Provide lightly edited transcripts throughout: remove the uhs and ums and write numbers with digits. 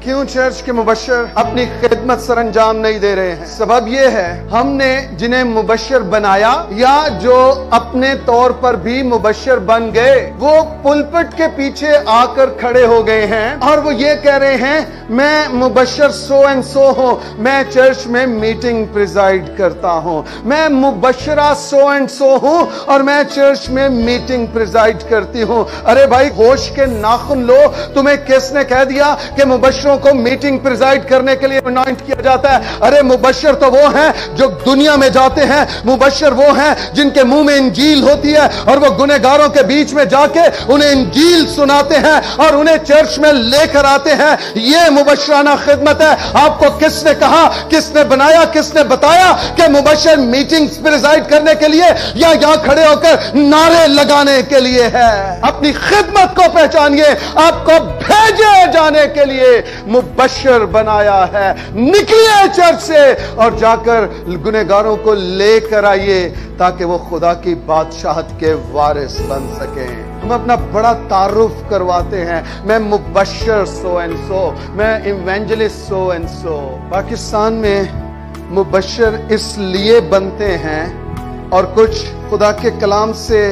क्यों चर्च के मुबश्शिर अपनी खिदमत सरंजाम नहीं दे रहे हैं? सबब यह है, हमने जिन्हें मुबश्शिर बनाया या जो अपने तौर पर भी मुबश्शिर बन गए, वो पुलपिट के पीछे आकर खड़े हो गए हैं और वो ये कह रहे हैं मैं मुबश्शिर सो एंड सो हूं, मैं चर्च में मीटिंग प्रिजाइड करता हूं, मैं मुबश्शिरा सो एंड सो हूं और मैं चर्च में मीटिंग प्रिजाइड करती हूं। अरे भाई, होश के नाखून लो, तुम्हें किसने कह दिया कि मुबश्शिरों को मीटिंग प्रिजाइड करने के लिए अनॉइंट किया जाता है? अरे मुबश्शिर तो वो हैं जो दुनिया में जाते हैं, मुबश्शिर वो हैं जिनके मुंह में इंजील होती है और वो गुनहगारों के बीच में जाके उन्हें इंजील सुनाते हैं और उन्हें चर्च में लेकर आते हैं। ये मुबश्शिराना खिदमत है। आपको किसने कहा, किसने बनाया, किसने बताया कि मुबश्शिर मीटिंग्स प्रिजाइड करने के लिए या यहां खड़े होकर नारे लगाने के लिए है? अपनी खिदमत को पहचानिए। आपको भेजे जाने के लिए मुबश्शिर बनाया है। निकलिए चर्च से और जाकर गुनहगारों को लेकर आइए ताकि वो खुदा की बादशाहत के वारिस बन सके। हम अपना बड़ा तारुफ करवाते हैं, मैं मुबश्शिर सो एंड सो, मैं evangelist so and so. Pakistan में मुबश्शिर इसलिए बनते हैं और कुछ खुदा के कलाम से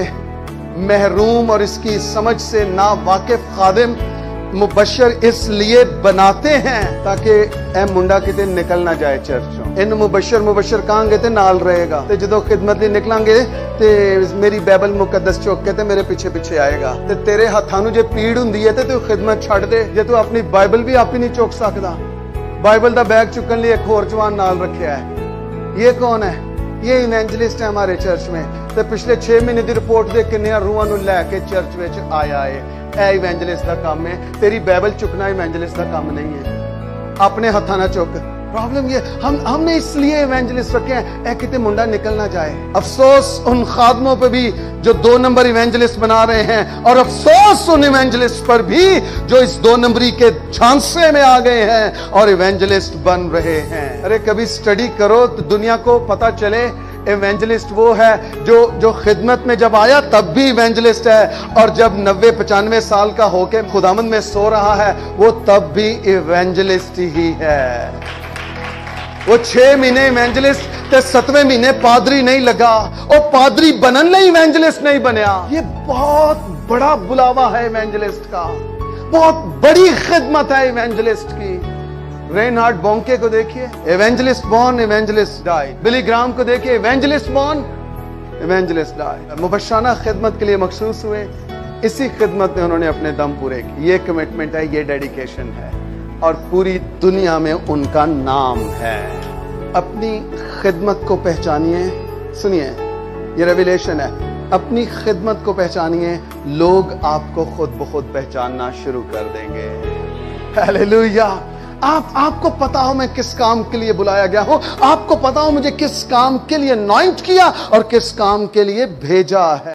महरूम और इसकी समझ से ना वाकिफ खादिम मुबश्शिर इसलिए बनाते हैं ताकि ए मुंडा किते निकल ना जाए चर्चों। इन मुबश्शिर कहां गए थे नाल रहेगा ते जदों खिदमत लई निकलांगे ते मेरी बाइबल मुकद्दस चुक के ते मेरे पीछे पीछे आएगा ते तेरे हाथां नूं जे पीड़ हुंदी है ते तू खिदमत छड्ड दे। जे तू अपनी बाइबल भी आप ही नहीं चुक सकदा, बाइबल दा बैग चुकन लिए एक होर जवान नाल रखिया है। ये कौन है? ये इवेंजलिस्ट है हमारे चर्च में। ते पिछले 6 महीने की रिपोर्ट दे किन्नियां रूहां नूं लैके चर्च विच आया है। ए इवेंजलिस्ट का काम है, तेरी बाइबल चुकना इवेंजलिस्ट का काम नहीं है। अपने हथा ना चुक। प्रॉब्लम ये हमने इसलिए इवेंजलिस्ट रखे हैं ए किते मुंडा निकल ना जाए। अफसोस उन खादमों पे भी जो 2 नंबर इवेंजलिस्ट बना रहे हैं और अफसोस उन इवेंजलिस्ट पर भी जो इस 2 नंबरी के झांसे में आ गए हैं और इवेंजलिस्ट बन रहे हैं। अरे कभी स्टडी करो तो दुनिया को पता चले इवेंजलिस्ट वो है जो खिदमत में जब आया तब भी इवेंजलिस्ट है और जब 90-95 साल का होके खुदामंद में सो रहा है वो तब भी इवेंजलिस्ट ही है। वो 6 महीने इवेंजलिस्ट ते 7वें महीने पादरी नहीं लगा, और पादरी बनन नहीं इवेंजलिस्ट नहीं बनया। ये बहुत बड़ा बुलावा है इवेंजलिस्ट का, बहुत बड़ी खिदमत है इवेंजलिस्ट की। रेनहार्ड बोंके को देखिए, इवेंजलिस्ट बॉर्न इवेंजलिस्ट डाई। बिली ग्राम को देखिए, इवेंजलिस्ट बॉर्न इवेंजलिस्ट डाई। मुबश्शिराना खिदमत के लिए मखसूस हुए, इसी खिदमत में उन्होंने अपने दम पूरे किए। ये कमिटमेंट है, ये डेडिकेशन है और पूरी दुनिया में उनका नाम है। अपनी खिदमत को पहचानिए। सुनिए, ये रेवलेशन है। अपनी खिदमत को पहचानिए, लोग आपको खुद ब खुद पहचानना शुरू कर देंगे। हालेलुया। आपको पता हो मैं किस काम के लिए बुलाया गया हूं, आपको पता हो मुझे किस काम के लिए अनॉइंट किया और किस काम के लिए भेजा है।